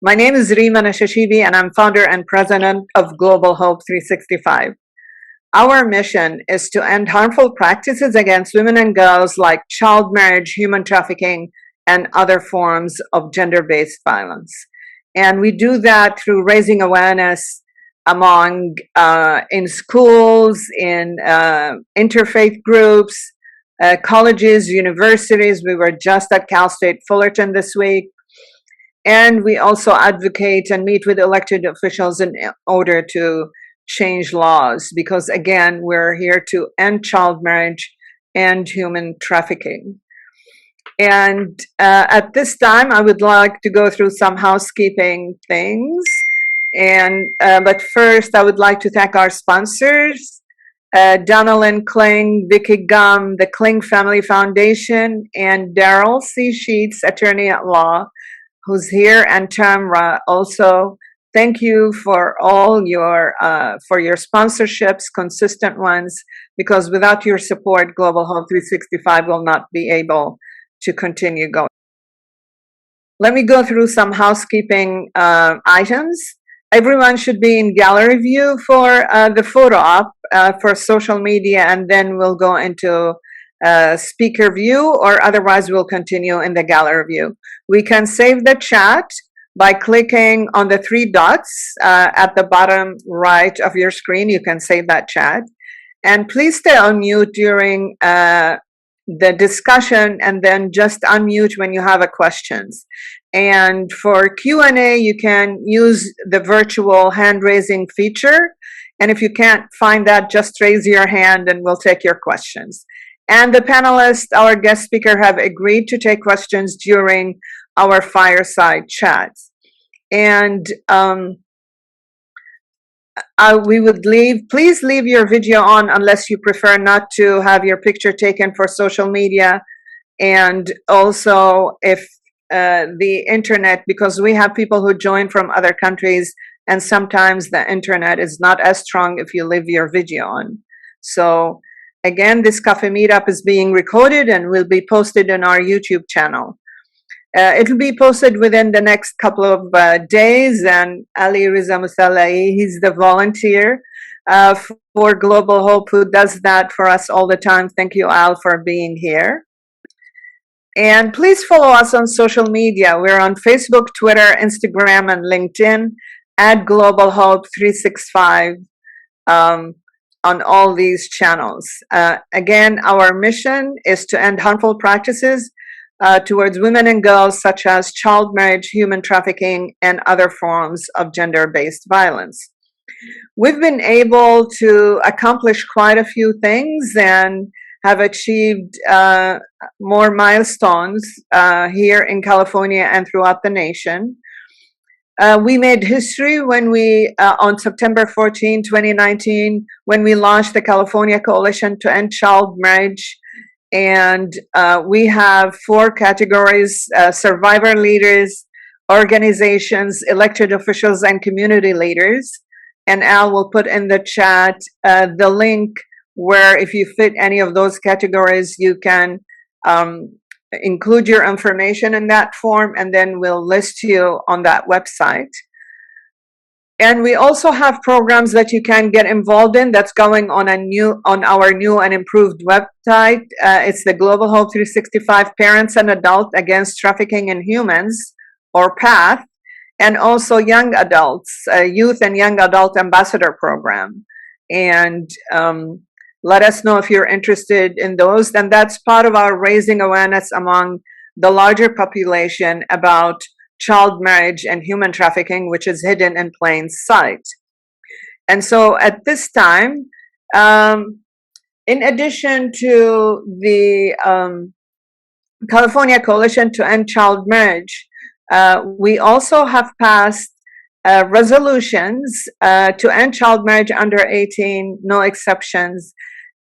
My name is Rima Nashashibi, and I'm founder and president of Global Hope 365. Our mission is to end harmful practices against women and girls like child marriage, human trafficking, and other forms of gender-based violence. And we do that through raising awareness among in schools, in interfaith groups, colleges, universities. We were just at Cal State Fullerton this week. And we also advocate and meet with elected officials in order to change laws, because again, we're here to end child marriage and human trafficking. And at this time, I would like to go through some housekeeping things. And but first, I would like to thank our sponsors, Donalyn Kling, Vicky Gum, the Kling Family Foundation, and Daryl C. Sheets, attorney at law, who's here, and Tamra also. Thank you for all your sponsorships, consistent ones, because without your support, Global Hope 365 will not be able to continue going. Let me go through some housekeeping items. Everyone should be in gallery view for the photo op for social media, and then we'll go into speaker view, or otherwise we'll continue in the gallery view. We can save the chat by clicking on the three dots at the bottom right of your screen. You can save that chat. And please stay on mute during the discussion, and then just unmute when you have questions. And for Q&A, you can use the virtual hand raising feature. And if you can't find that, just raise your hand and we'll take your questions. And the panelists, our guest speaker, have agreed to take questions during our fireside chats. And we would please leave your video on unless you prefer not to have your picture taken for social media. And also if the internet, because we have people who join from other countries, and sometimes the internet is not as strong if you leave your video on. So again, this Cafe Meetup is being recorded and will be posted on our YouTube channel. It will be posted within the next couple of days, and Ali Riza Musallai, he's the volunteer for Global Hope who does that for us all the time. Thank you, Al, for being here. And please follow us on social media. We're on Facebook, Twitter, Instagram, and LinkedIn at Global Hope 365 on all these channels. Again, our mission is to end harmful practices towards women and girls, such as child marriage, human trafficking, and other forms of gender-based violence. We've been able to accomplish quite a few things and have achieved more milestones here in California and throughout the nation. We made history when we, on September 14, 2019, when we launched the California Coalition to End Child Marriage. And we have 4 categories: survivor leaders, organizations, elected officials, and community leaders. And Al will put in the chat the link where if you fit any of those categories, you can include your information in that form, and then we'll list you on that website. And we also have programs that you can get involved in that's going on our new and improved website. It's the Global Hope 365 Parents and Adults Against Trafficking in Humans, or PATH, and also Young Adults, Youth and Young Adult Ambassador Program. And let us know if you're interested in those. And that's part of our raising awareness among the larger population about child marriage and human trafficking, which is hidden in plain sight. And so at this time, in addition to the California Coalition to End Child Marriage, we also have passed resolutions to end child marriage under 18, no exceptions,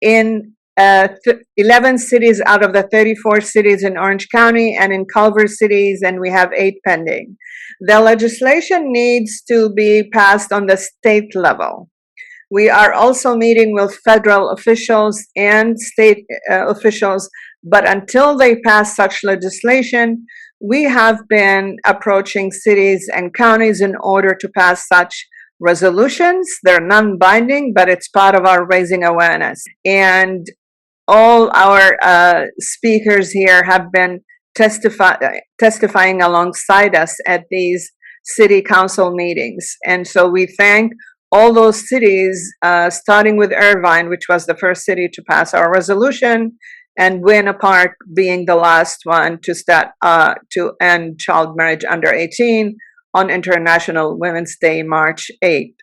in 11 cities out of the 34 cities in Orange County and in Culver cities, and we have 8 pending. The legislation needs to be passed on the state level. We are also meeting with federal officials and state officials, but until they pass such legislation, we have been approaching cities and counties in order to pass such resolutions. They're non-binding, but it's part of our raising awareness. And all our speakers here have been testifying alongside us at these city council meetings. And so we thank all those cities, starting with Irvine, which was the first city to pass our resolution, and Buena Park being the last one to start to end child marriage under 18 on International Women's Day, March 8th.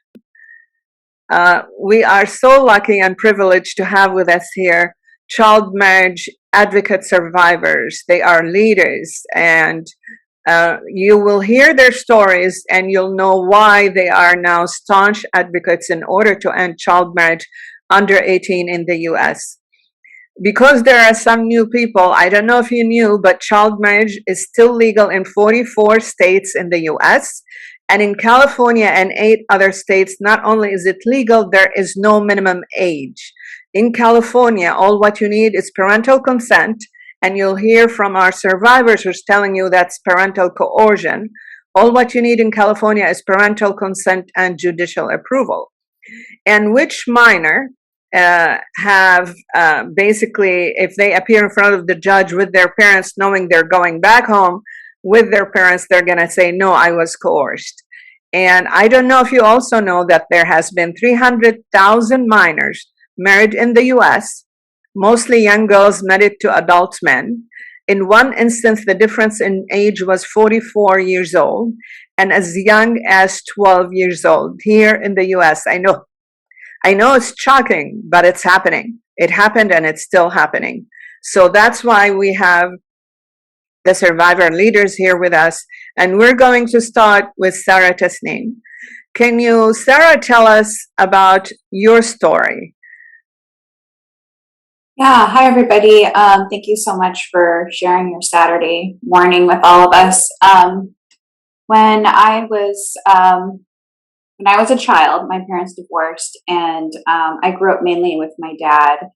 We are so lucky and privileged to have with us here child marriage advocate survivors. They are leaders, and you will hear their stories and you'll know why they are now staunch advocates in order to end child marriage under 18 in the US. Because there are some new people, I don't know if you knew, but child marriage is still legal in 44 states in the US. And in California and 8 other states, not only is it legal, there is no minimum age. In California, all what you need is parental consent, and you'll hear from our survivors who's telling you that's parental coercion. All what you need in California is parental consent and judicial approval. And which minor have basically, if they appear in front of the judge with their parents, knowing they're going back home with their parents, they're going to say, no, I was coerced. And I don't know if you also know that there has been 300,000 minors married in the US, mostly young girls married to adult men. In one instance, the difference in age was 44 years old, and as young as 12 years old here in the US. I know it's shocking, but it's happening. It happened and it's still happening. So that's why we have the survivor leaders here with us. And we're going to start with Sarah Tasneem. Can you, Sarah, tell us about your story? Yeah, hi everybody. Thank you so much for sharing your Saturday morning with all of us. When I was a child, my parents divorced, and I grew up mainly with my dad.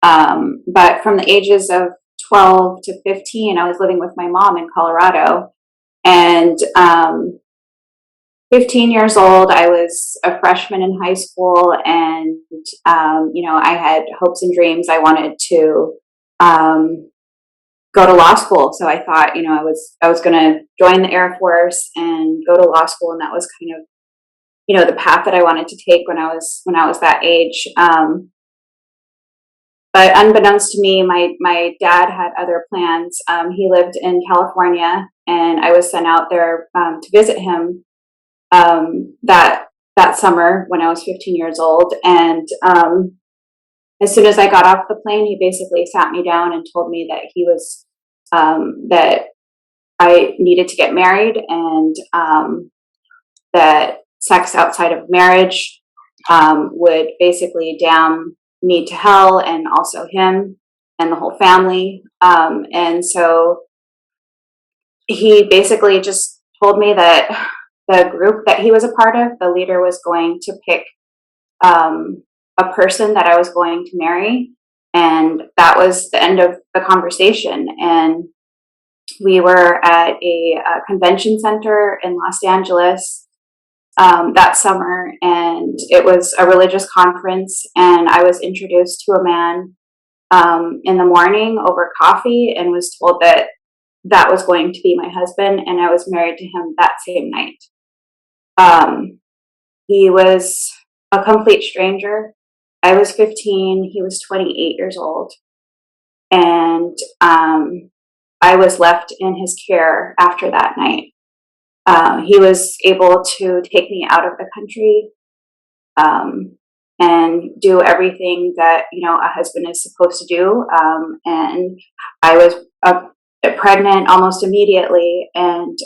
But from the ages of 12 to 15, I was living with my mom in Colorado. And 15 years old, I was a freshman in high school, and I had hopes and dreams. I wanted to go to law school, so I thought, I was going to join the Air Force and go to law school, and that was kind of the path that I wanted to take when I was that age. But unbeknownst to me, my dad had other plans. He lived in California, and I was sent out there to visit him that summer when I was 15 years old. And as soon as I got off the plane, he basically sat me down and told me that he was that I needed to get married, and that sex outside of marriage would basically damn me to hell, and also him and the whole family. And so he basically just told me that the group that he was a part of, the leader was going to pick a person that I was going to marry. And that was the end of the conversation. And we were at a convention center in Los Angeles that summer, and it was a religious conference, and I was introduced to a man in the morning over coffee, and was told that that was going to be my husband, and I was married to him that same night. He was a complete stranger. I was 15, he was 28 years old, and I was left in his care after that night. He was able to take me out of the country and do everything that a husband is supposed to do. And I was pregnant almost immediately, and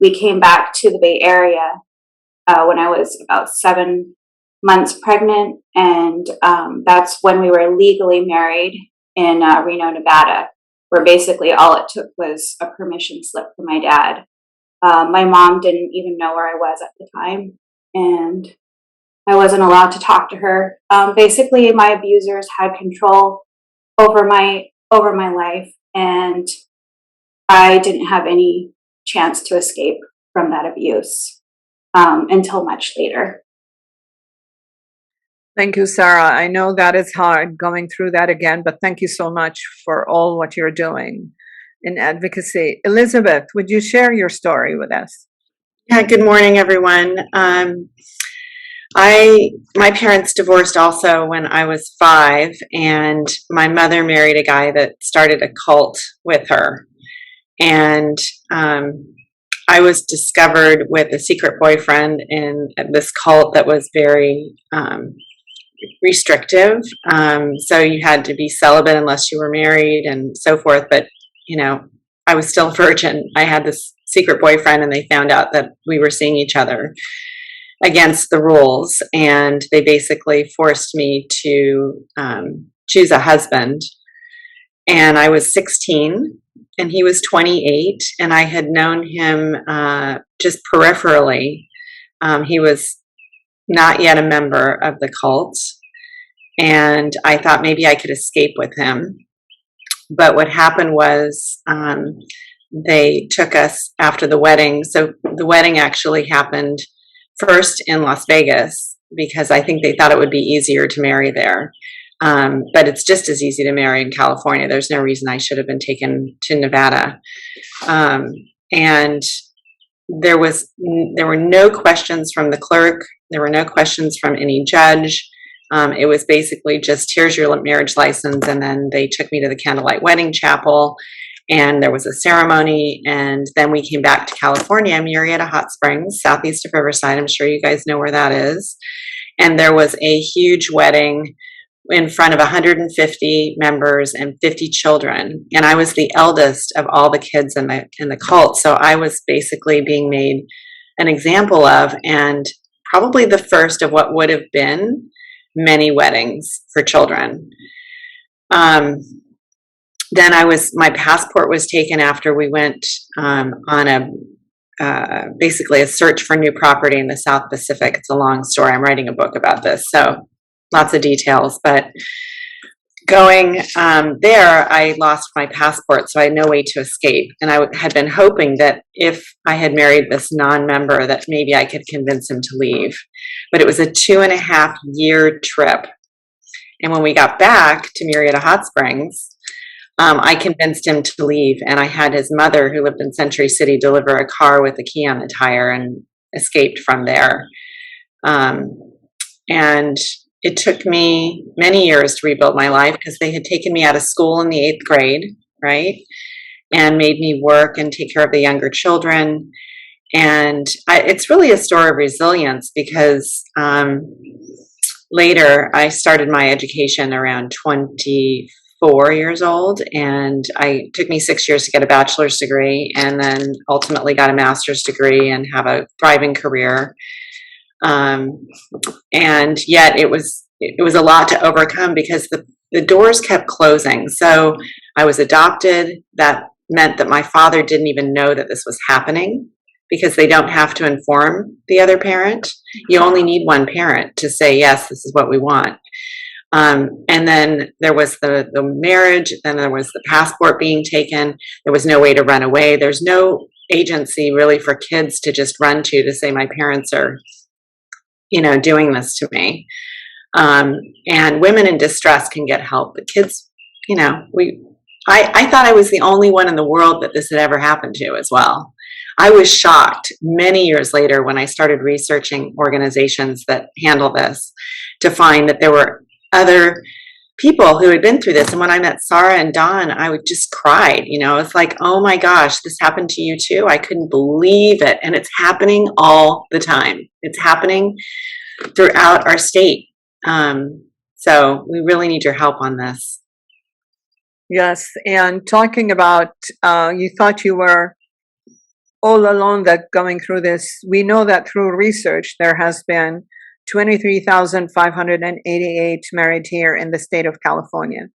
we came back to the Bay Area when I was about 7 months pregnant, and that's when we were legally married in Reno, Nevada, where basically all it took was a permission slip from my dad. My mom didn't even know where I was at the time, and I wasn't allowed to talk to her. Basically, my abusers had control over my life, and I didn't have any chance to escape from that abuse until much later. Thank you, Sarah. I know that is hard going through that again, but thank you so much for all what you're doing in advocacy. Elizabeth, would you share your story with us? Yeah, good morning, everyone. My parents divorced also when I was 5, and my mother married a guy that started a cult with her. And I was discovered with a secret boyfriend in this cult that was very restrictive. So you had to be celibate unless you were married and so forth. But, I was still virgin. I had this secret boyfriend, and they found out that we were seeing each other against the rules. And they basically forced me to choose a husband. And I was 16 and he was 28, and I had known him just peripherally. He was not yet a member of the cult, and I thought maybe I could escape with him. But what happened was they took us after the wedding. So the wedding actually happened first in Las Vegas because I think they thought it would be easier to marry there. But it's just as easy to marry in California. There's no reason I should have been taken to Nevada. And there were no questions from the clerk. There were no questions from any judge. It was basically just, here's your marriage license. And then they took me to the candlelight wedding chapel, and there was a ceremony. And then we came back to California, Murrieta Hot Springs, southeast of Riverside. I'm sure you guys know where that is. And there was a huge wedding in front of 150 members and 50 children. And I was the eldest of all the kids in the cult. So I was basically being made an example of, and probably the first of what would have been many weddings for children. Then my passport was taken after we went on basically a search for new property in the South Pacific. It's a long story. I'm writing a book about this, so lots of details. But going there, I lost my passport, so I had no way to escape. And I had been hoping that if I had married this non-member, that maybe I could convince him to leave. But it was a 2.5-year trip. And when we got back to Murrieta Hot Springs, I convinced him to leave. And I had his mother, who lived in Century City, deliver a car with a key on the tire, and escaped from there. And it took me many years to rebuild my life, because they had taken me out of school in the 8th grade, right? And made me work and take care of the younger children. And it's really a story of resilience, because later I started my education around 24 years old, and it took me 6 years to get a bachelor's degree, and then ultimately got a master's degree and have a thriving career. And yet it was a lot to overcome, because the doors kept closing. So I was adopted. That meant that my father didn't even know that this was happening, because they don't have to inform the other parent. You only need one parent to say, yes, this is what we want. And then there was the marriage, and there was the passport being taken. There was no way to run away. There's no agency really for kids to just run to say, my parents are, doing this to me. And women in distress can get help. But kids, I thought I was the only one in the world that this had ever happened to as well. I was shocked many years later when I started researching organizations that handle this, to find that there were other people who had been through this. And when I met Sarah and Dawn, I would just cried. It's like, oh my gosh, this happened to you too. I couldn't believe it. And it's happening all the time. It's happening throughout our state. So we really need your help on this. Yes, and talking about, you thought you were all alone that going through this. We know that through research, there has been 23,588 married here in the state of California.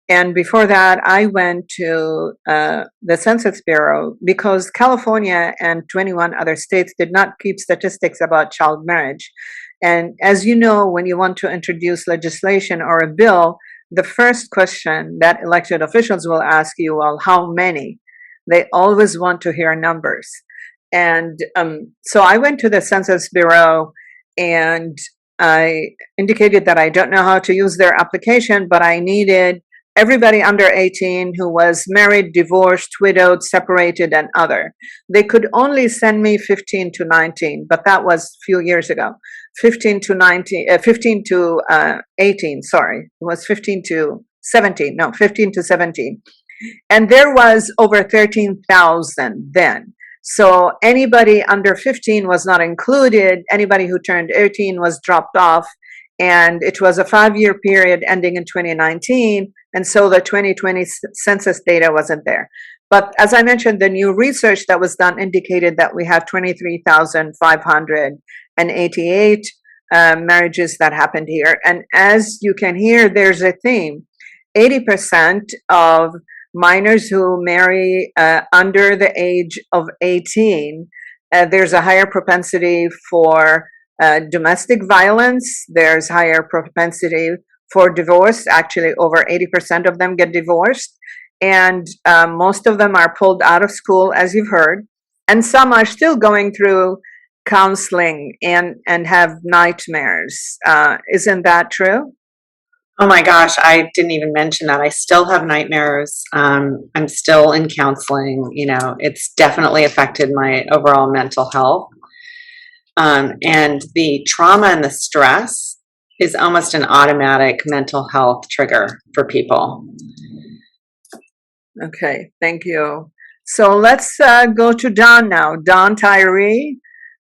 And before that, I went to the Census Bureau, because California and 21 other states did not keep statistics about child marriage. And as you know, when you want to introduce legislation or a bill, the first question that elected officials will ask you, well, how many? They always want to hear numbers. And so I went to the Census Bureau and I indicated that I don't know how to use their application, but I needed everybody under 18 who was married, divorced, widowed, separated, and other. They could only send me 15 to 19, but that was a few years ago. 15 to 19, 15 to 18, sorry. It was 15 to 17, no, 15 to 17. And there was over 13,000 then. So anybody under 15 was not included. Anybody who turned 18 was dropped off. And it was a 5-year period ending in 2019. And so the 2020 census data wasn't there. But as I mentioned, the new research that was done indicated that we have 23,588 marriages that happened here. And as you can hear, there's a theme. 80% of minors who marry under the age of 18, there's a higher propensity for domestic violence. There's higher propensity for divorce. Actually, over 80% of them get divorced. And most of them are pulled out of school, as you've heard. And some are still going through counseling and have nightmares. Isn't that true? Oh my gosh, I didn't even mention that. I still have nightmares. I'm still in counseling. You know, it's definitely affected my overall mental health. And the trauma and the stress is almost an automatic mental health trigger for people. Okay, thank you. So let's go to Don now. Don Tyree,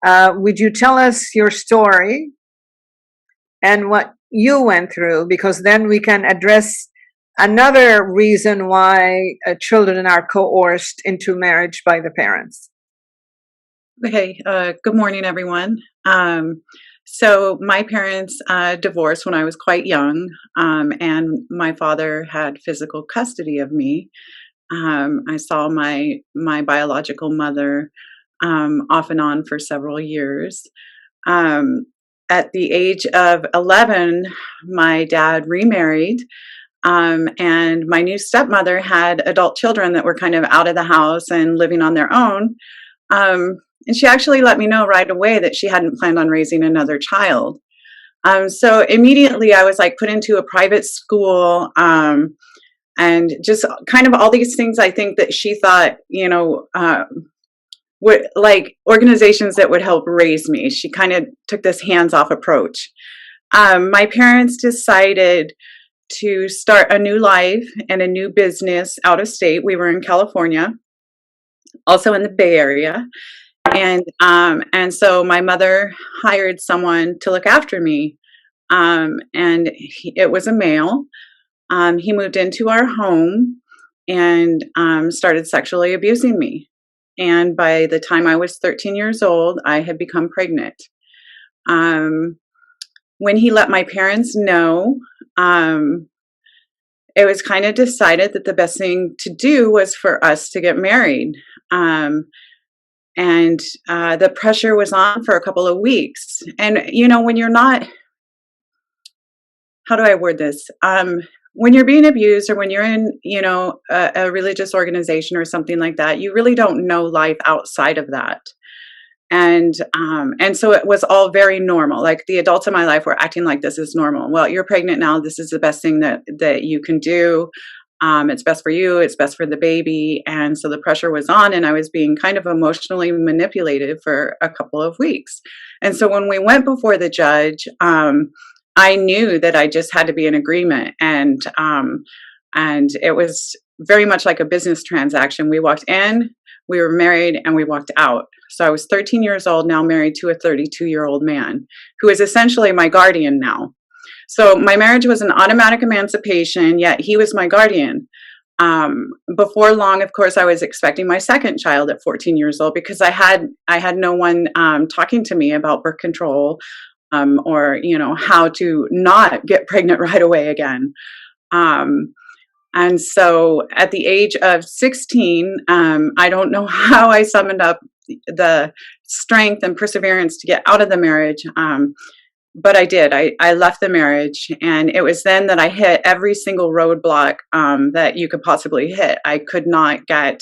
would you tell us your story and what you went through? Because then we can address another reason why children are coerced into marriage by the parents. Okay, good morning, everyone. So my parents divorced when I was quite young, and my father had physical custody of me. I saw my biological mother off and on for several years. At the age of 11, my dad remarried, and my new stepmother had adult children that were kind of out of the house and living on their own. And she actually let me know right away that she hadn't planned on raising another child. So immediately I was like put into a private school, and just kind of all these things I think that she thought, you know, were like organizations that would help raise me. She kind of took this hands-off approach. My parents decided to start a new life and a new business out of state. We were in California, also in the Bay Area. And so my mother hired someone to look after me. It was a male. He moved into our home and started sexually abusing me. And by the time I was 13 years old, I had become pregnant. When he let my parents know, it was kind of decided that the best thing to do was for us to get married. And the pressure was on for a couple of weeks. And, you know, when you're not, how do I word this? When you're being abused or when you're in, you know, a religious organization or something like that, you really don't know life outside of that. And so it was all very normal. Like the adults in my life were acting like this is normal. Well, you're pregnant now. This is the best thing that you can do. It's best for you. It's best for the baby. And so the pressure was on, and I was being kind of emotionally manipulated for a couple of weeks. And so when we went before the judge, I knew that I just had to be in agreement. And it was very much like a business transaction. We walked in, we were married, and we walked out. So I was 13 years old, now married to a 32-year-old man who is essentially my guardian now. So my marriage was an automatic emancipation, yet he was my guardian. Before long, of course, I was expecting my second child at 14 years old because I had no one talking to me about birth control or, you know, how to not get pregnant right away again. And so at the age of 16, I don't know how I summoned up the strength and perseverance to get out of the marriage. But I did. I left the marriage, and it was then that I hit every single roadblock that you could possibly hit. I could not get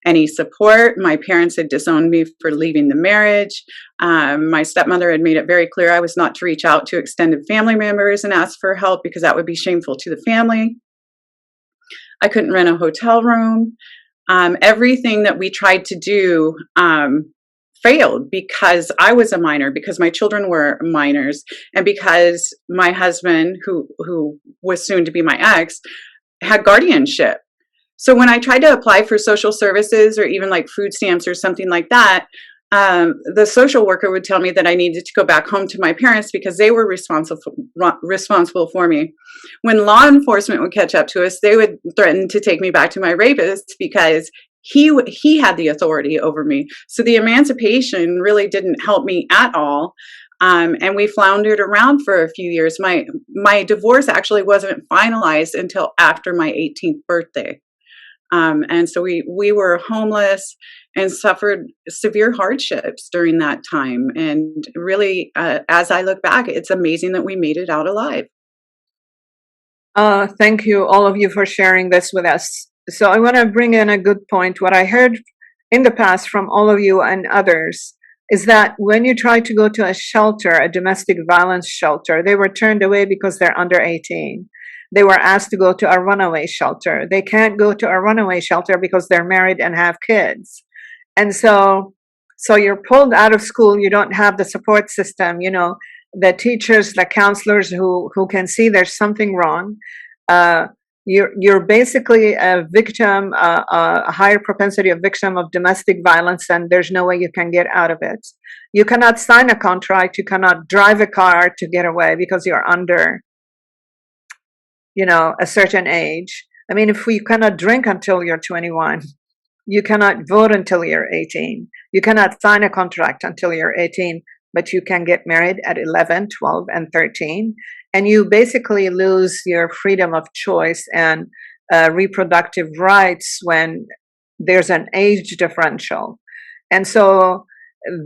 any support. My parents had disowned me for leaving the marriage. My stepmother had made it very clear I was not to reach out to extended family members and ask for help because that would be shameful to the family. I couldn't rent a hotel room. Everything that we tried to do failed because I was a minor, because my children were minors, and because my husband, who was soon to be my ex, had guardianship. So when I tried to apply for social services or even like food stamps or something like that, the social worker would tell me that I needed to go back home to my parents because they were responsible for me. When law enforcement would catch up to us, they would threaten to take me back to my rapist because he had the authority over me. So the emancipation really didn't help me at all. And we floundered around for a few years. My divorce actually wasn't finalized until after my 18th birthday. And so we were homeless and suffered severe hardships during that time. And really, as I look back, it's amazing that we made it out alive. Thank you, all of you, for sharing this with us. So I want to bring in a good point. What I heard in the past from all of you and others is that when you try to go to a shelter, a domestic violence shelter, they were turned away because they're under 18. They were asked to go to a runaway shelter. They can't go to a runaway shelter because they're married and have kids. And so you're pulled out of school. You don't have the support system, the teachers, the counselors who can see there's something wrong. You're basically a victim, a higher propensity of victim of domestic violence, and there's no way you can get out of it. You cannot sign a contract. You cannot drive a car to get away because you're under, a certain age. I mean, if you cannot drink until you're 21, you cannot vote until you're 18. You cannot sign a contract until you're 18, but you can get married at 11, 12, and 13. And you basically lose your freedom of choice and reproductive rights when there's an age differential. And so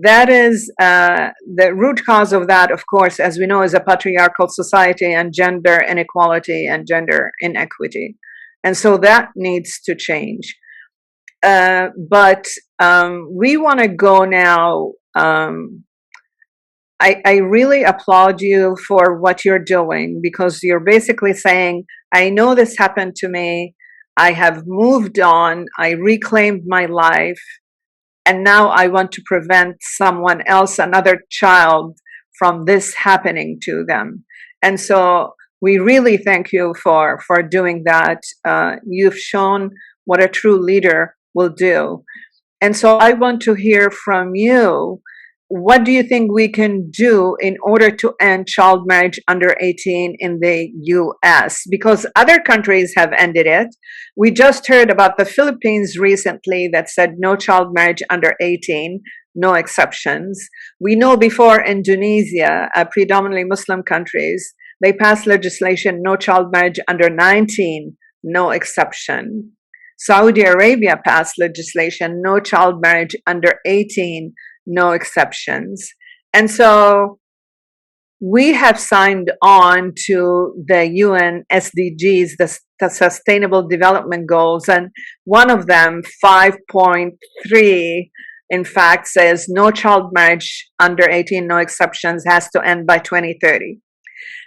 that is the root cause of that, of course, as we know, is a patriarchal society and gender inequality and gender inequity. And so that needs to change. But we want to go now. I really applaud you for what you're doing, because you're basically saying, I know this happened to me. I have moved on. I reclaimed my life. And now I want to prevent someone else, another child, from this happening to them. And so we really thank you for doing that. You've shown what a true leader will do. And so I want to hear from you. What do you think we can do in order to end child marriage under 18 in the US? Because other countries have ended it. We just heard about the Philippines recently that said no child marriage under 18, no exceptions. We know before Indonesia, a predominantly Muslim countries, they passed legislation, no child marriage under 19, no exception. Saudi Arabia passed legislation, no child marriage under 18, no exceptions. And so we have signed on to the UN SDGs, the Sustainable Development Goals, and one of them, 5.3, in fact, says no child marriage under 18, no exceptions, has to end by 2030.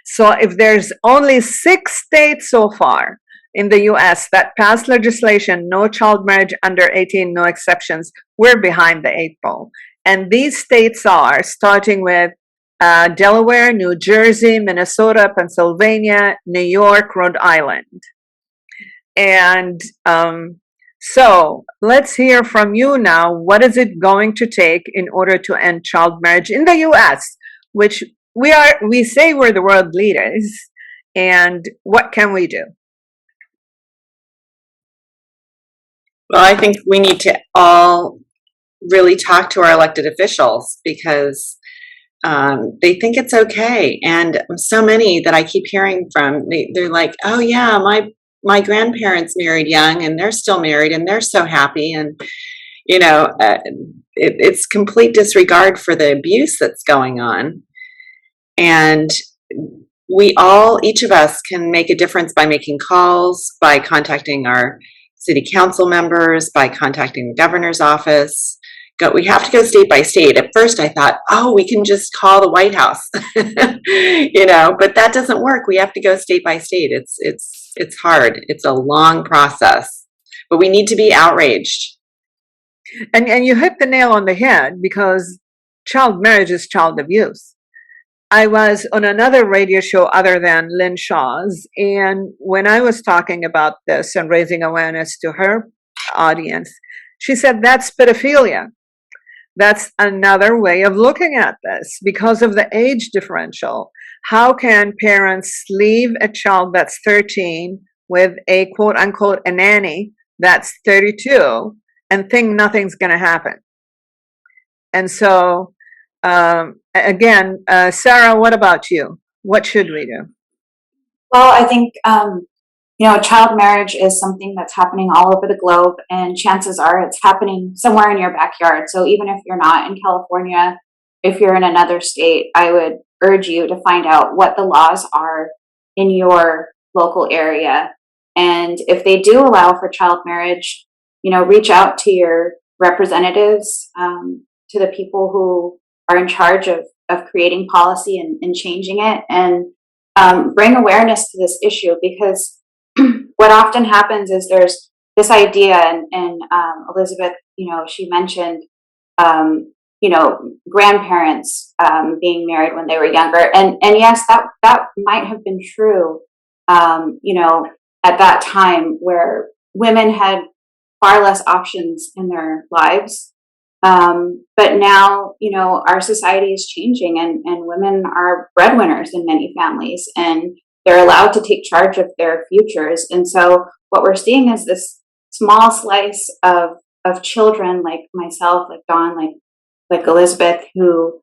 So if there's only 6 states so far in the US that passed legislation, no child marriage under 18, no exceptions, we're behind the 8 ball. And these states are, starting with Delaware, New Jersey, Minnesota, Pennsylvania, New York, Rhode Island. And so let's hear from you now. What is it going to take in order to end child marriage in the US, which we say we're the world leaders, and what can we do? Well, I think we need to all really talk to our elected officials, because they think it's okay. And so many that I keep hearing from, they're like, oh yeah, my grandparents married young and they're still married and they're so happy. And, it's complete disregard for the abuse that's going on. And each of us can make a difference by making calls, by contacting our city council members, by contacting the governor's office. We have to go state by state. At first I thought, oh, we can just call the White House, but that doesn't work. We have to go state by state. It's hard. It's a long process, but we need to be outraged. And you hit the nail on the head, because child marriage is child abuse. I was on another radio show other than Lynn Shaw's, and when I was talking about this and raising awareness to her audience, she said that's pedophilia. That's another way of looking at this because of the age differential. How can parents leave a child that's 13 with a quote unquote a nanny that's 32 and think nothing's going to happen? And so, again, Sarah, what about you? What should we do? Well, I think, child marriage is something that's happening all over the globe, and chances are it's happening somewhere in your backyard. So even if you're not in California, if you're in another state, I would urge you to find out what the laws are in your local area. And if they do allow for child marriage, reach out to your representatives, to the people who are in charge of creating policy and changing it, and bring awareness to this issue, because what often happens is there's this idea, and Elizabeth, she mentioned, grandparents being married when they were younger, and yes, that might have been true, at that time where women had far less options in their lives. But now, our society is changing, and women are breadwinners in many families, and they're allowed to take charge of their futures. And so what we're seeing is this small slice of children like myself, like Dawn, like Elizabeth, who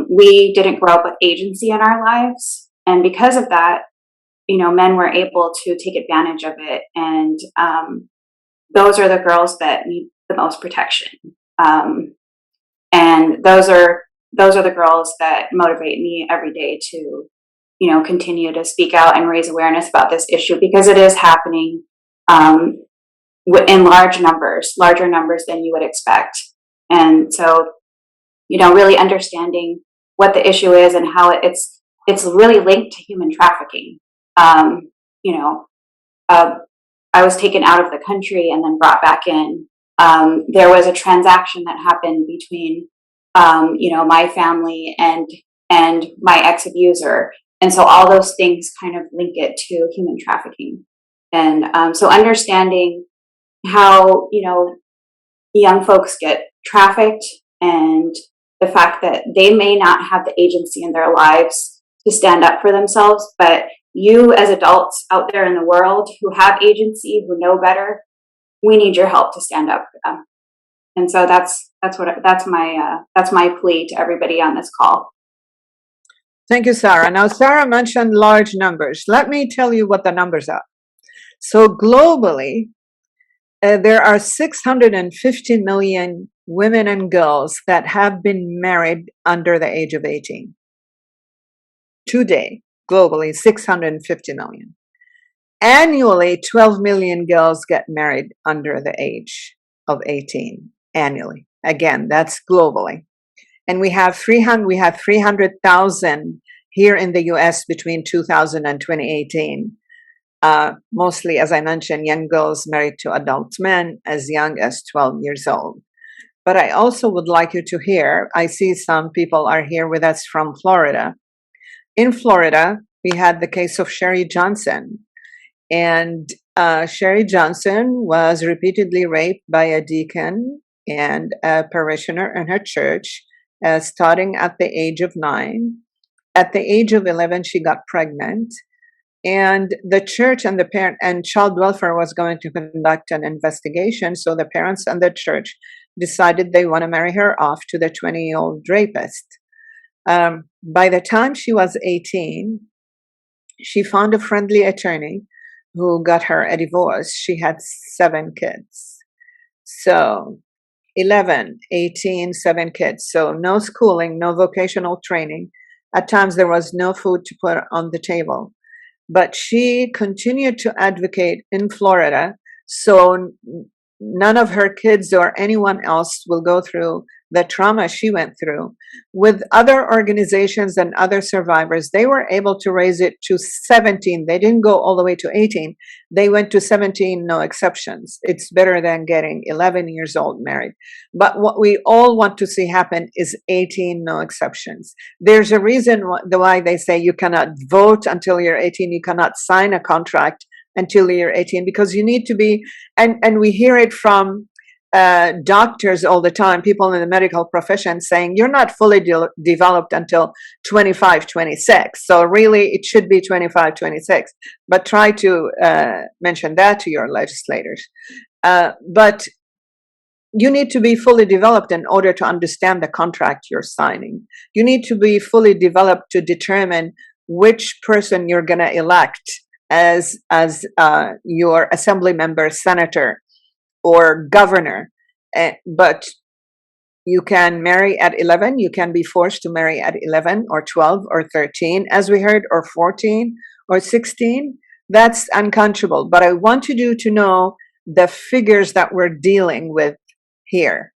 we didn't grow up with agency in our lives. And because of that, men were able to take advantage of it. And those are the girls that need the most protection. And those are the girls that motivate me every day to, continue to speak out and raise awareness about this issue, because it is happening in larger numbers than you would expect. And so, really understanding what the issue is and how it's really linked to human trafficking. I was taken out of the country and then brought back in. There was a transaction that happened between, my family and my ex-abuser. And so all those things kind of link it to human trafficking. And so understanding how, young folks get trafficked, and the fact that they may not have the agency in their lives to stand up for themselves, but you as adults out there in the world who have agency, who know better, we need your help to stand up for them. And so that's my plea to everybody on this call. Thank you, Sarah. Now, Sarah mentioned large numbers. Let me tell you what the numbers are. So globally, there are 650 million women and girls that have been married under the age of 18. Today, globally, 650 million. Annually, 12 million girls get married under the age of 18 annually. Again, that's globally. And we have 300,000 here in the US between 2000 and 2018. Mostly, as I mentioned, young girls married to adult men as young as 12 years old. But I also would like you to hear, I see some people are here with us from Florida. In Florida, we had the case of Sherry Johnson. And Sherry Johnson was repeatedly raped by a deacon and a parishioner in her church, starting at the age of 9. At the age of 11, she got pregnant. And the church and the parent and child welfare was going to conduct an investigation. So the parents and the church decided they want to marry her off to the 20-year-old rapist. By the time she was 18, she found a friendly attorney who got her a divorce. She had 7 kids. So 11, 18, 7 kids. So no schooling, no vocational training. At times there was no food to put on the table. But she continued to advocate in Florida So none of her kids or anyone else will go through the trauma she went through. With other organizations and other survivors, they were able to raise it to 17. They didn't go all the way to 18. They went to 17, no exceptions. It's better than getting 11 years old married. But what we all want to see happen is 18, no exceptions. There's a reason why they say you cannot vote until you're 18, you cannot sign a contract until you're 18, because you need to be, and we hear it from doctors all the time, people in the medical profession saying you're not fully developed until 25, 26. So really it should be 25, 26, but try to mention that to your legislators. But you need to be fully developed in order to understand the contract you're signing. You need to be fully developed to determine which person you're going to elect as your assembly member, senator, or governor. But you can marry at 11. You can be forced to marry at 11 or 12 or 13, as we heard, or 14 or 16. That's unconscionable. But I want you to know the figures that we're dealing with here.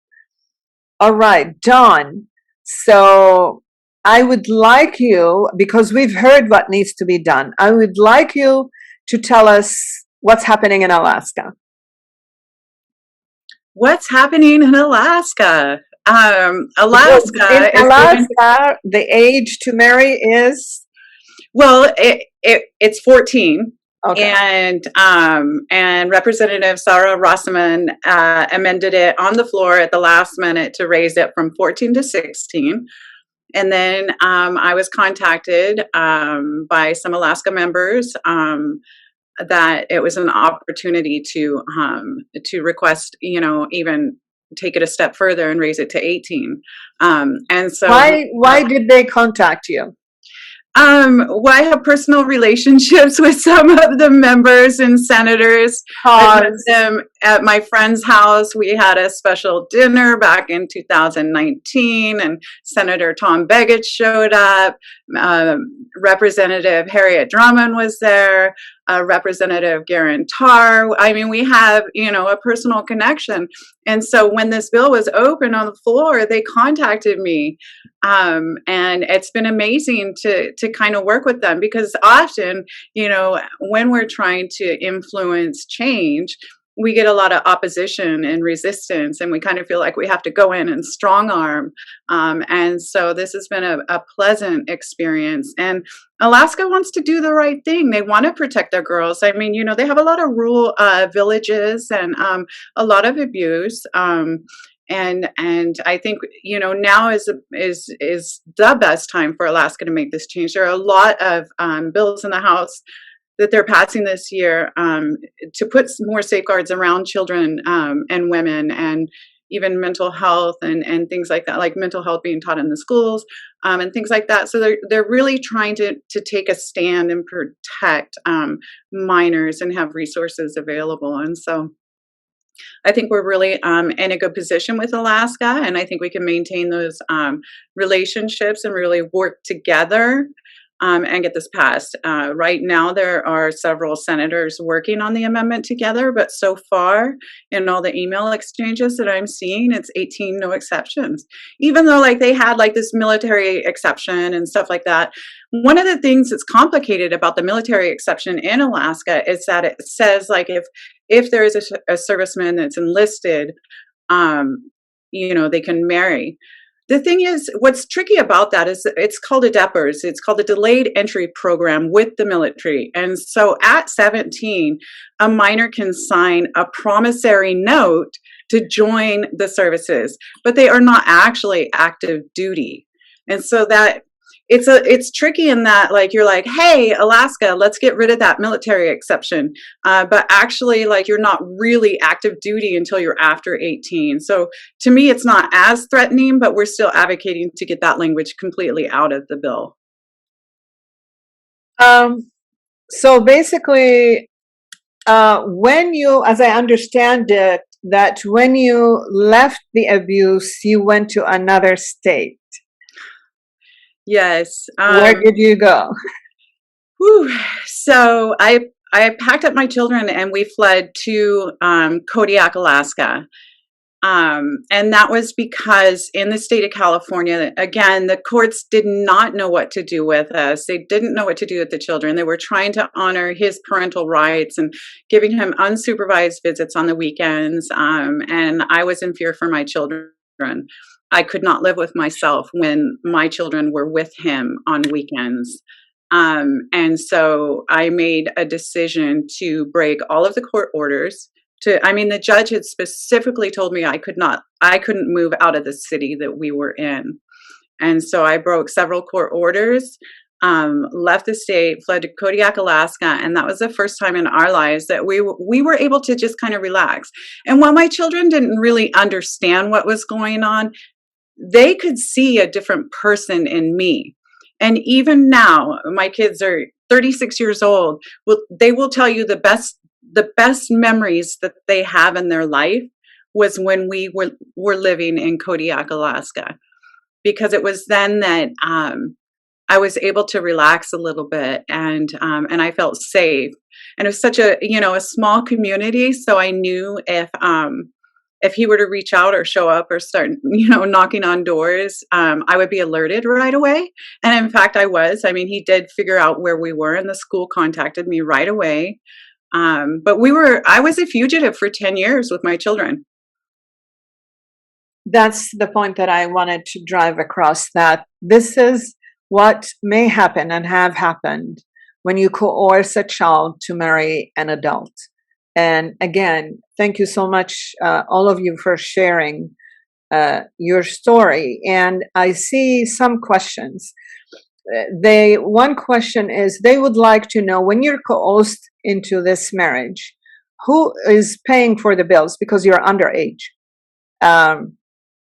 All right, Dawn. So I would like you, because we've heard what needs to be done, I would like you to tell us what's happening in Alaska. What's happening in Alaska? Alaska in Alaska, the age to marry is? Well, it's 14. Okay. And Representative Sarah Rossman amended it on the floor at the last minute to raise it from 14 to 16. And then I was contacted by some Alaska members that it was an opportunity to request, even take it a step further and raise it to 18. And so why did they contact you? Well, I have personal relationships with some of the members and senators. I met them at my friend's house. We had a special dinner back in 2019, and Senator Tom Begich showed up. Representative Harriet Drummond was there. Representative Garen Tarr. I mean, we have, a personal connection. And so when this bill was open on the floor, they contacted me. And it's been amazing to kind of work with them, because often, when we're trying to influence change, we get a lot of opposition and resistance, and we kind of feel like we have to go in and strong arm. And so this has been a pleasant experience. And Alaska wants to do the right thing. They want to protect their girls. I mean, they have a lot of rural villages and a lot of abuse. And I think now is the best time for Alaska to make this change. There are a lot of bills in the House that they're passing this year to put more safeguards around children and women, and even mental health and things like that, like mental health being taught in the schools and things like that. So they're really trying to take a stand and protect minors and have resources available. And so I think we're really in a good position with Alaska, and I think we can maintain those relationships and really work together and get this passed. Right now, there are several senators working on the amendment together, but so far, in all the email exchanges that I'm seeing, it's 18 no exceptions. Even though they had this military exception and stuff like that. One of the things that's complicated about the military exception in Alaska is that it says if there is a serviceman that's enlisted, they can marry. The thing is, what's tricky about that is it's called a DEPERS. It's called a Delayed Entry Program with the military. And so at 17, a minor can sign a promissory note to join the services, but they are not actually active duty. And so that it's tricky in that you're hey, Alaska, let's get rid of that military exception. But actually you're not really active duty until you're after 18. So to me, it's not as threatening, but we're still advocating to get that language completely out of the bill. So basically, when you, as I understand it, that when you left the abuse, you went to another state. Yes. Where did you go? So I I packed up my children and we fled to Kodiak, Alaska. And that was because in the state of California, again, the courts did not know what to do with us. They didn't know what to do with the children. They were trying to honor his parental rights and giving him unsupervised visits on the weekends. And I was in fear for my children. I could not live with myself when my children were with him on weekends. And so I made a decision to break all of the court orders. The judge had specifically told me I couldn't move out of the city that we were in. And so I broke several court orders, left the state, fled to Kodiak, Alaska. And that was the first time in our lives that we were able to just kind of relax. And while my children didn't really understand what was going on, they could see a different person in me. And even now, my kids are 36 years old. They will tell you the best memories that they have in their life was when we were living in Kodiak, Alaska, because it was then that I was able to relax a little bit, and I felt safe. And it was such a small community, so I knew if he were to reach out or show up or start, knocking on doors, I would be alerted right away. And in fact, I was. I mean, he did figure out where we were, and the school contacted me right away. But I was a fugitive for 10 years with my children. That's the point that I wanted to drive across, that this is what may happen and have happened when you coerce a child to marry an adult. And again, thank you so much, all of you, for sharing your story. And I see some questions. One question is, they would like to know, when you're coerced into this marriage, who is paying for the bills because you're underage?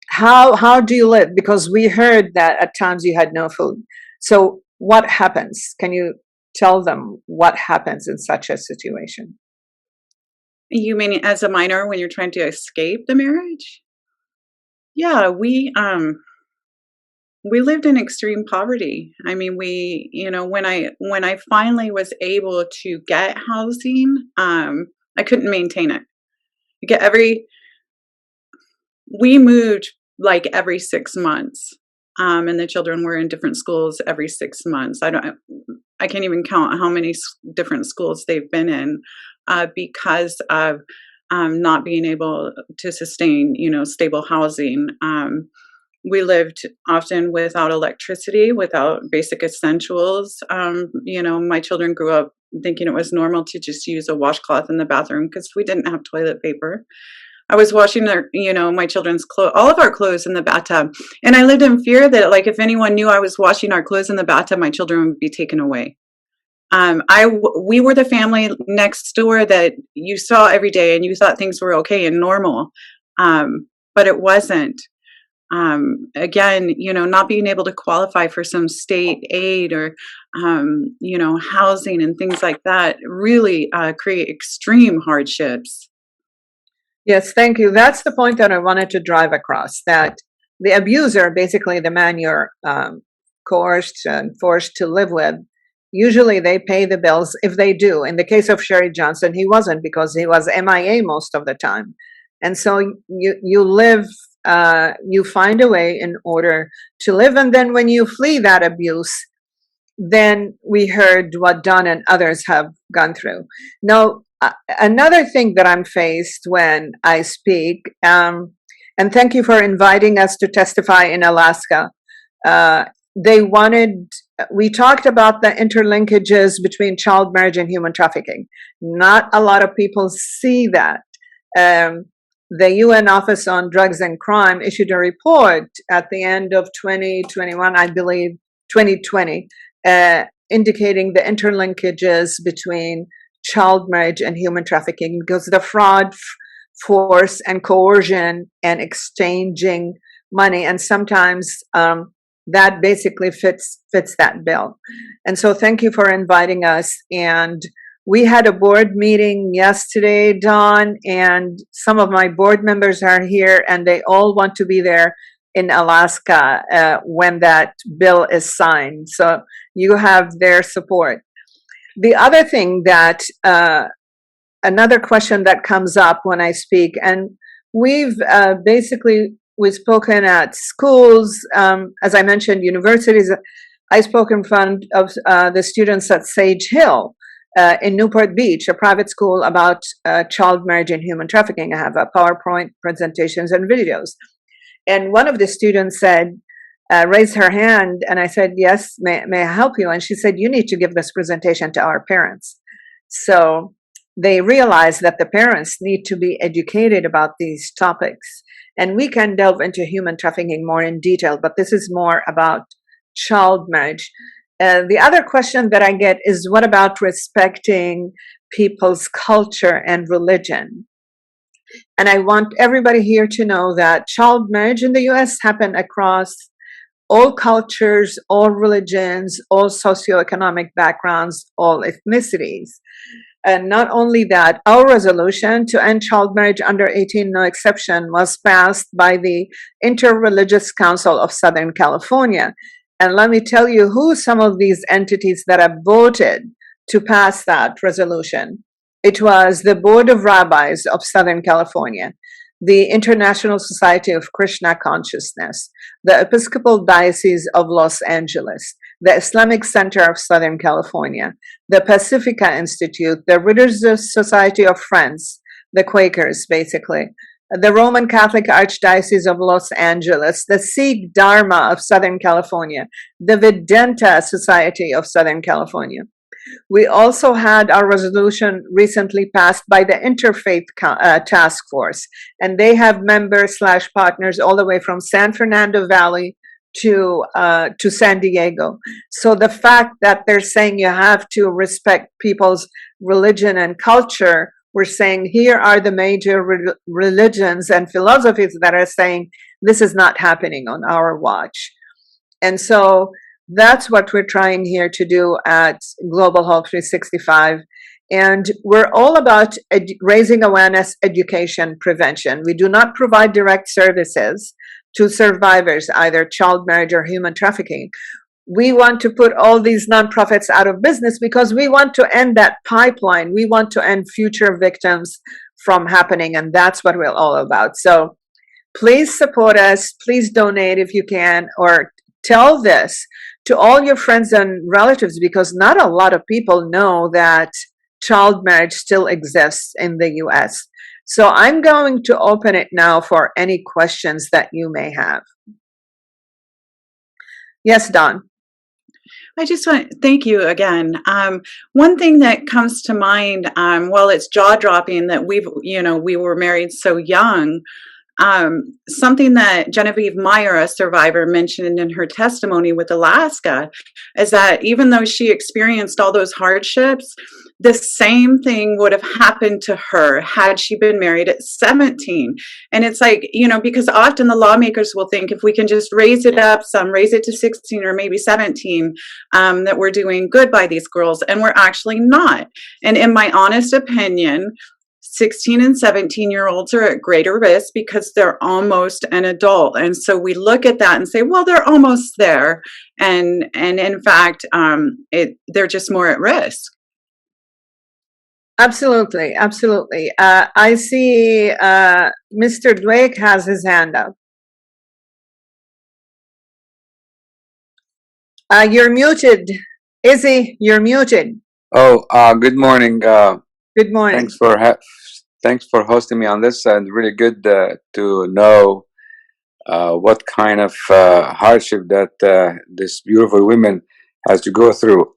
How do you live? Because we heard that at times you had no food. So what happens? Can you tell them what happens in such a situation? You mean as a minor when you're trying to escape the marriage? Yeah, we lived in extreme poverty. I mean, when I finally was able to get housing, I couldn't maintain it. We moved like every 6 months, and the children were in different schools every 6 months. I can't even count how many different schools they've been in, because of not being able to sustain, stable housing. We lived often without electricity, without basic essentials. My children grew up thinking it was normal to just use a washcloth in the bathroom because we didn't have toilet paper. I was washing my children's clothes, all of our clothes in the bathtub. And I lived in fear that, like, if anyone knew I was washing our clothes in the bathtub, my children would be taken away. We were the family next door that you saw every day and you thought things were okay and normal. But it wasn't. Again, not being able to qualify for some state aid or, housing and things like that really create extreme hardships. Yes, thank you. That's the point that I wanted to drive across, that the abuser, basically the man you're coerced and forced to live with, usually they pay the bills if they do. In the case of Sherry Johnson, he wasn't, because he was MIA most of the time. And so you live, you find a way in order to live. And then when you flee that abuse, then we heard what Don and others have gone through. Now, another thing that I'm faced when I speak, and thank you for inviting us to testify in Alaska. We talked about the interlinkages between child marriage and human trafficking. Not a lot of people see that. The UN Office on Drugs and Crime issued a report at the end of 2021, I believe, 2020, indicating the interlinkages between child marriage and human trafficking, because the fraud, force, and coercion and exchanging money, and sometimes that basically fits that bill. And so thank you for inviting us. And we had a board meeting yesterday, Dawn, and some of my board members are here, and they all want to be there in Alaska when that bill is signed. So you have their support. The other thing that, another question that comes up when I speak, and we've we've spoken at schools, as I mentioned, universities. I spoke in front of the students at Sage Hill in Newport Beach, a private school, about child marriage and human trafficking. I have PowerPoint presentations and videos. And one of the students said, raised her hand, and I said, yes, may I help you? And she said, you need to give this presentation to our parents. So they realize that the parents need to be educated about these topics. And we can delve into human trafficking more in detail, but this is more about child marriage. The other question that I get is, what about respecting people's culture and religion? And I want everybody here to know that child marriage in the US happen across all cultures, all religions, all socioeconomic backgrounds, all ethnicities. And not only that, our resolution to end child marriage under 18, no exception, was passed by the Interreligious Council of Southern California. And let me tell you who some of these entities that have voted to pass that resolution. It was the Board of Rabbis of Southern California, the International Society of Krishna Consciousness, the Episcopal Diocese of Los Angeles, the Islamic Center of Southern California, the Pacifica Institute, the Religious Society of Friends, the Quakers, basically, the Roman Catholic Archdiocese of Los Angeles, the Sikh Dharma of Southern California, the Vedanta Society of Southern California. We also had our resolution recently passed by the Interfaith Task Force, and they have members / partners all the way from San Fernando Valley to San Diego. So the fact that they're saying you have to respect people's religion and culture, we're saying here are the major religions and philosophies that are saying this is not happening on our watch. And so that's what we're trying here to do at Global Hope 365. And we're all about raising awareness, education, prevention. We do not provide direct services to survivors, either child marriage or human trafficking. We want to put all these nonprofits out of business because we want to end that pipeline. We want to end future victims from happening, and that's what we're all about. So please support us. Please donate if you can, or tell this to all your friends and relatives, because not a lot of people know that child marriage still exists in the US. So I'm going to open it now for any questions that you may have. Yes, Don. I just want to thank you again. One thing that comes to mind, well, it's jaw dropping that we were married so young. Something that Genevieve Meyer, a survivor, mentioned in her testimony with Alaska is that even though she experienced all those hardships, the same thing would have happened to her had she been married at 17. And it's like, because often the lawmakers will think if we can just raise it up some, raise it to 16 or maybe 17, that we're doing good by these girls, and we're actually not. And in my honest opinion, 16 and 17-year-olds are at greater risk because they're almost an adult. And so we look at that and say, well, they're almost there. And in fact, they're just more at risk. Absolutely. Absolutely. I see Mr. Dwake has his hand up. You're muted. Izzy, you're muted. Oh, good morning. Good morning. Thanks for hosting me on this, and really good to know what kind of hardship that this beautiful woman has to go through.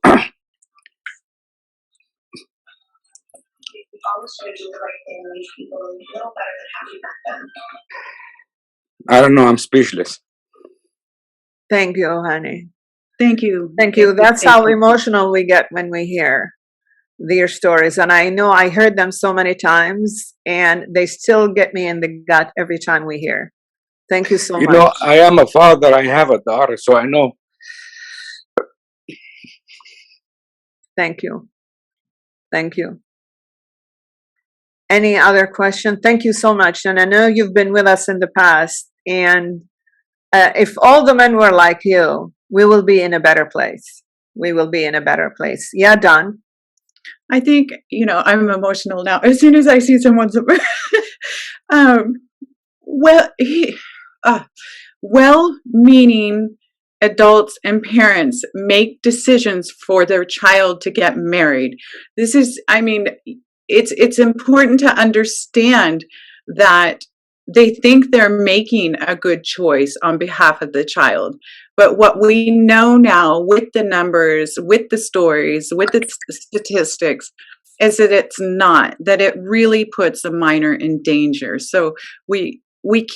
I don't know. I'm speechless. Thank you, honey. Thank you. Thank you. That's how emotional we get when we hear their stories. And I know I heard them so many times, and they still get me in the gut every time we hear. Thank you so much. You know, I am a father. I have a daughter, so I know. Thank you. Thank you. Any other question? Thank you so much. And I know you've been with us in the past. And if all the men were like you, we will be in a better place. We will be in a better place. Yeah, Don. I think, I'm emotional now. As soon as I see someone's, um, well, well-meaning adults and parents make decisions for their child to get married. This is, it's important to understand that they think they're making a good choice on behalf of the child. But what we know now with the numbers, with the stories, with the statistics, is that it's not, that it really puts a minor in danger. So we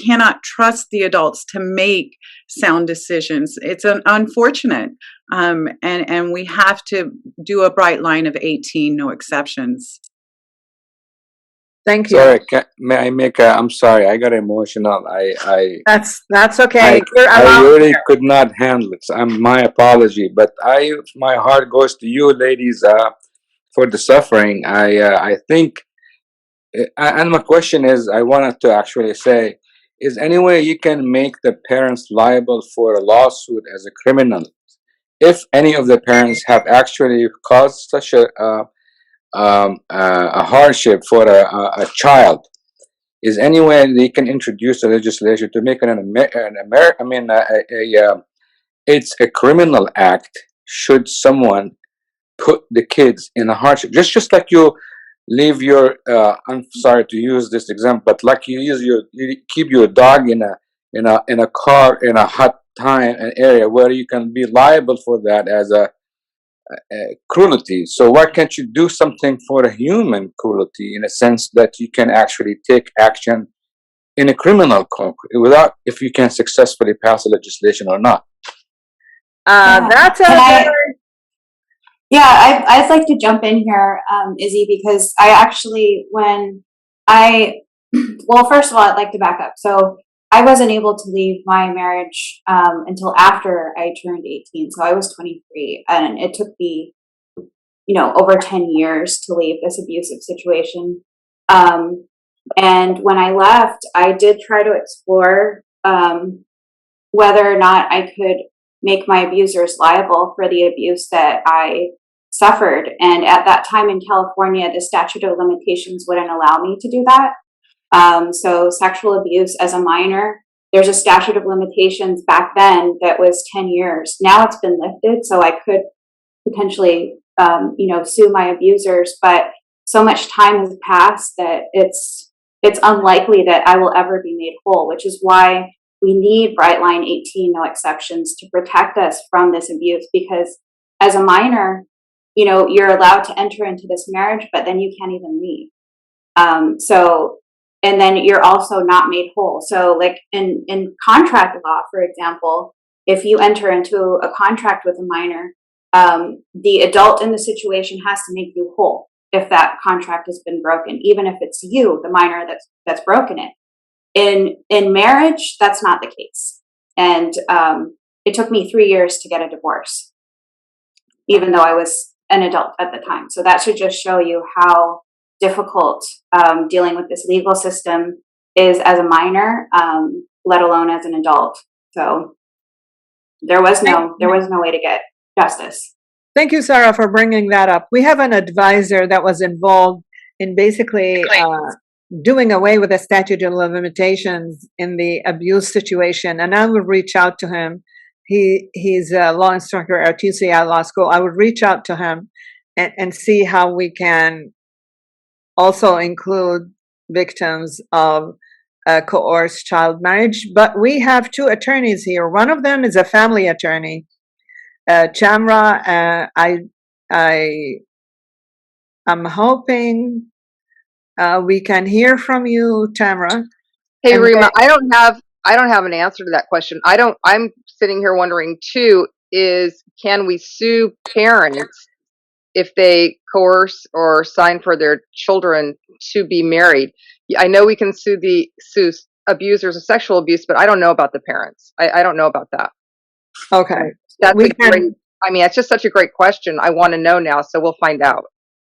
cannot trust the adults to make sound decisions. It's unfortunate. And we have to do a bright line of 18, no exceptions. Thank you. Sorry, may I make I'm sorry, I got emotional. That's okay. You're I allowed really here. could not handle it. My apology, but my heart goes to you, ladies, for the suffering. I think, and my question is, I wanted to actually say, is any way you can make the parents liable for a lawsuit as a criminal if any of the parents have actually caused such a hardship for a child? Is any way they can introduce a legislation to make it it's a criminal act should someone put the kids in a hardship, just like you leave your I'm sorry to use this example, but like you keep your dog in a car in a hot time an area where you can be liable for that as a cruelty. So why can't you do something for a human cruelty in a sense that you can actually take action in a criminal court without if you can successfully pass a legislation or not? That's a Can I? very, Yeah, I'd like to jump in here, Izzy, because I actually, well, first of all, I'd like to back up. So I wasn't able to leave my marriage until after I turned 18. So I was 23, and it took me, over 10 years to leave this abusive situation. And when I left, I did try to explore whether or not I could make my abusers liable for the abuse that I suffered. And at that time in California, the statute of limitations wouldn't allow me to do that. So sexual abuse as a minor, there's a statute of limitations back then that was 10 years. Now it's been lifted, so I could potentially, sue my abusers. But so much time has passed that it's unlikely that I will ever be made whole, which is why we need Bright Line 18, no exceptions, to protect us from this abuse. Because as a minor, you're allowed to enter into this marriage, but then you can't even leave. And then you're also not made whole. So like in contract law, for example, if you enter into a contract with a minor, the adult in the situation has to make you whole if that contract has been broken, even if it's you, the minor, that's broken it. In marriage, that's not the case. And it took me 3 years to get a divorce, even though I was an adult at the time. So that should just show you how difficult dealing with this legal system is as a minor, let alone as an adult. So there was no way to get justice. thank you, Sarah, for bringing that up. We have an advisor that was involved in basically doing away with the statute of limitations in the abuse situation, and I would reach out to him. He's a law instructor at UCI Law School. I would reach out to him and see how we can also include victims of coerced child marriage. But we have two attorneys here. One of them is a family attorney, Chamra. I'm hoping we can hear from you, Tamra. Hey, And Rima, I don't have an answer to that question. I'm sitting here wondering too, can we sue parents if they coerce or sign for their children to be married? I know we can sue abusers of sexual abuse, but I don't know about the parents. I don't know about that. Okay. That's it's just such a great question. I want to know now, so we'll find out.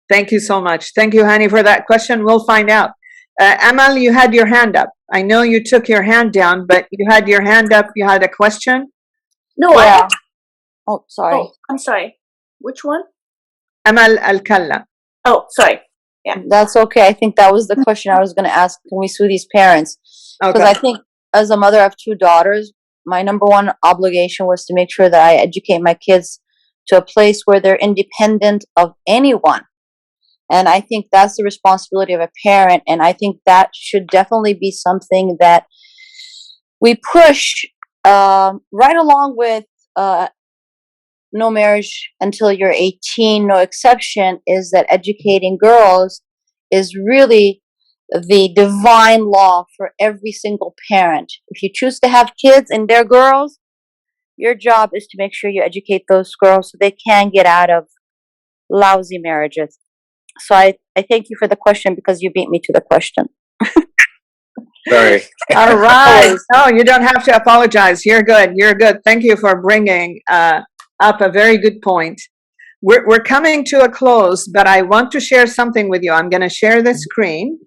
Thank you so much. Thank you, Hani, for that question. We'll find out. Amal, you had your hand up. I know you took your hand down, but you had your hand up. You had a question? No, Yeah. Oh, I'm sorry. Which one? Amal Al-Kalla. Oh, sorry. That's okay. I think that was the question I was going to ask. Can we sue these parents? Because Okay. I think as a mother of two daughters, my number one obligation was to make sure that I educate my kids to a place where they're independent of anyone. And I think that's the responsibility of a parent. And I think that should definitely be something that we push right along with no marriage until you're 18, no exception, is that educating girls is really the divine law for every single parent. If you choose to have kids and they're girls, your job is to make sure you educate those girls so they can get out of lousy marriages. So I thank you for the question because you beat me to the question. Sorry. All right. No, you don't have to apologize. You're good. You're good. Thank you for bringing up a very good point. We're coming to a close, but I want to share something with you. I'm going to share the screen,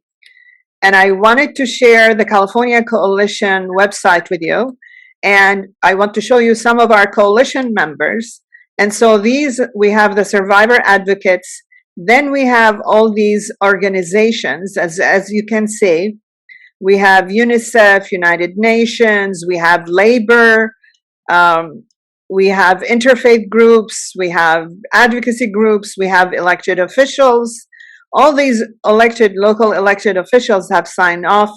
and I wanted to share the California Coalition website with you, and I want to show you some of our coalition members. And so these, we have the survivor advocates, then we have all these organizations, as you can see. We have UNICEF, United Nations, we have labor, we have interfaith groups, we have advocacy groups, we have elected officials. All these local elected officials have signed off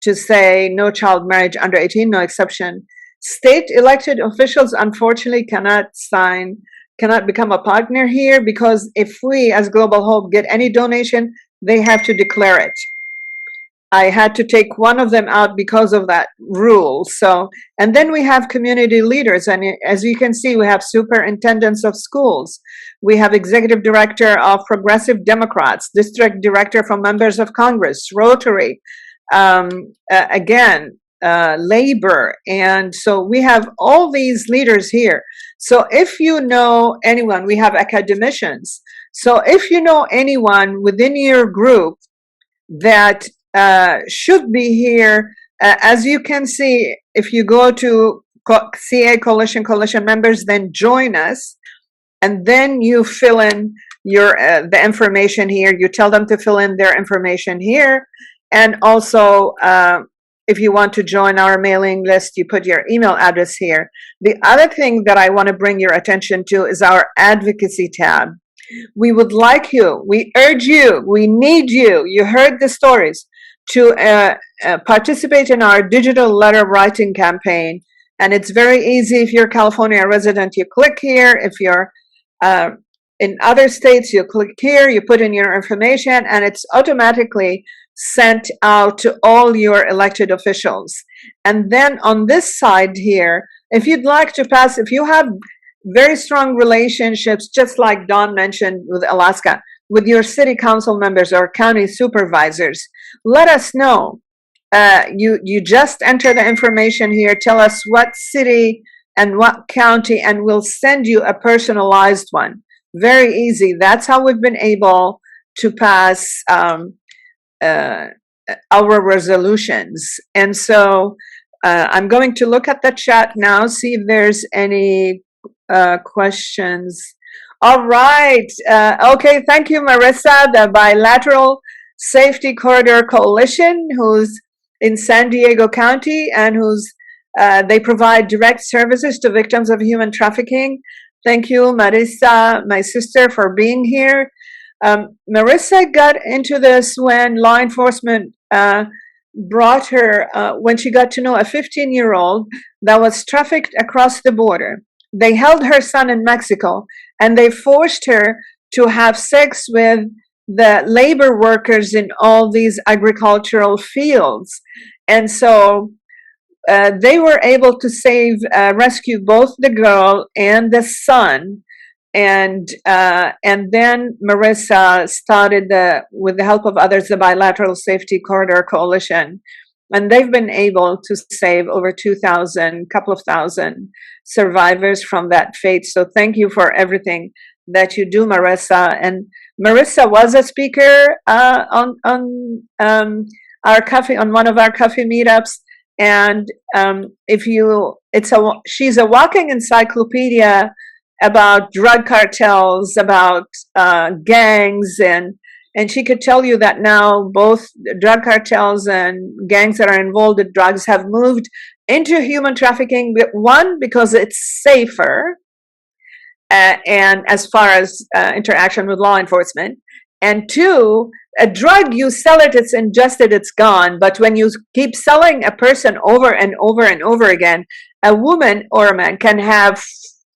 to say no child marriage under 18, no exception. State elected officials, unfortunately, cannot become a partner here, because if we as Global Hope get any donation, they have to declare it. I had to take one of them out because of that rule. So, and then we have community leaders, and as you can see, we have superintendents of schools. We have executive director of Progressive Democrats, district director from members of Congress, Rotary, labor. And so we have all these leaders here. So if you know anyone, we have academicians. So if you know anyone within your group that should be here, as you can see, if you go to CA Coalition members, then join us, and then you fill in your the information here. You tell them to fill in their information here, and also if you want to join our mailing list, you put your email address here. The other thing that I want to bring your attention to is our advocacy tab. We would like you, we urge you, we need you. You heard the stories, to participate in our digital letter writing campaign. And it's very easy. If you're a California resident, you click here. If you're in other states, you click here, you put in your information, and it's automatically sent out to all your elected officials. And then on this side here, if you'd like to pass, if you have very strong relationships, just like Dawn mentioned with Alaska, with your city council members or county supervisors, let us know. You just enter the information here, tell us what city and what county, and we'll send you a personalized one. Very easy. That's how we've been able to pass our resolutions. And so I'm going to look at the chat now, see if there's any questions. All right. Okay. Thank you, Marissa, the Bilateral Safety Corridor Coalition, who's in San Diego County, and who's they provide direct services to victims of human trafficking. Thank you, Marissa, my sister, for being here. Marissa got into this when law enforcement brought her, when she got to know a 15-year-old that was trafficked across the border. They held her son in Mexico, and they forced her to have sex with the labor workers in all these agricultural fields. And so they were able to rescue both the girl and the son. And then Marissa started, with the help of others, the Bilateral Safety Corridor Coalition. And they've been able to save over 2,000, couple of thousand survivors from that fate. So thank you for everything that you do, Marissa. And Marissa was a speaker on our coffee, on one of our coffee meetups. And she's a walking encyclopedia about drug cartels, about gangs, and And she could tell you that now both drug cartels and gangs that are involved with drugs have moved into human trafficking. One, because it's safer, and as far as interaction with law enforcement. And two, a drug, you sell it, it's ingested, it's gone. But when you keep selling a person over and over and over again, a woman or a man can have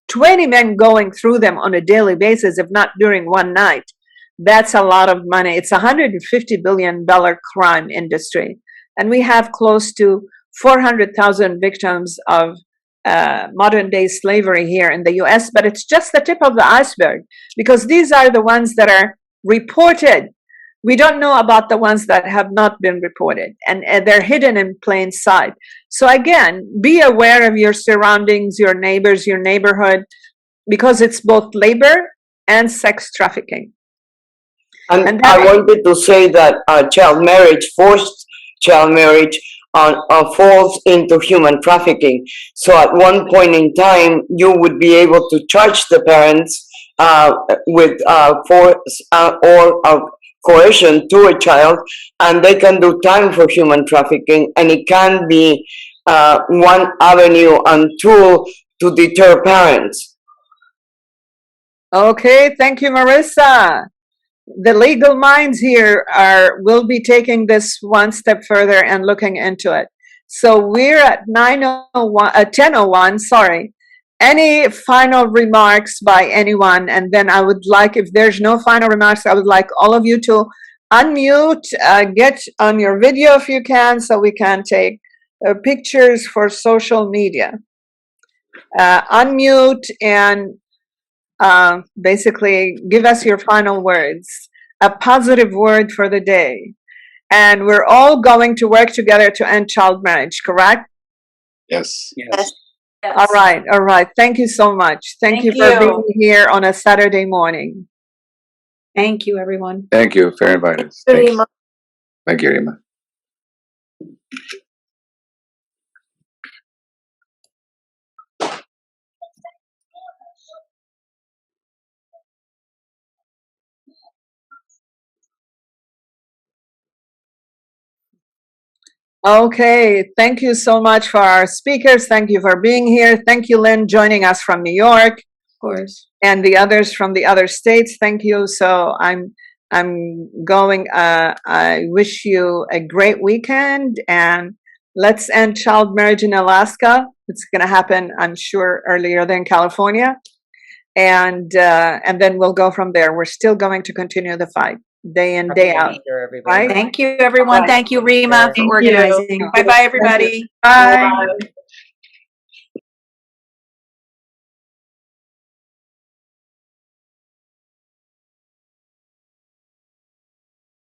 20 men going through them on a daily basis, if not during one night. That's a lot of money. It's a $150 billion crime industry. And we have close to 400,000 victims of modern day slavery here in the US, but it's just the tip of the iceberg, because these are the ones that are reported. We don't know about the ones that have not been reported, and they're hidden in plain sight. So again, be aware of your surroundings, your neighbors, your neighborhood, because it's both labor and sex trafficking. And I wanted to say that child marriage, forced child marriage, falls into human trafficking. So at one point in time, you would be able to charge the parents with force or coercion to a child, and they can do time for human trafficking, and it can be one avenue and tool to deter parents. Okay, thank you, Marissa. The legal minds here will be taking this one step further and looking into it. So we're at 10:01, sorry. Any final remarks by anyone? And then I would like, if there's no final remarks, I would like all of you to unmute, get on your video if you can, so we can take pictures for social media. Unmute and basically give us your final words, a positive word for the day. And we're all going to work together to end child marriage, correct? Yes. Yes. All right, all right. Thank you so much. Thank you for being here on a Saturday morning. Thank you, everyone. Thank you for inviting us. Rima. Thank you, Rima. Okay, thank you so much for our speakers. Thank you for being here. Thank you, Lynn, joining us from New York. Of course. And the others from the other states. Thank you. So I'm going. I wish you a great weekend, and let's end child marriage in Alaska. It's going to happen, I'm sure, earlier than California, and then we'll go from there. We're still going to continue the fight, day in, day out. Right? Thank you, everyone. Thank you, Rima, for Thank you. organizing. Bye-bye, everybody. Bye. Bye.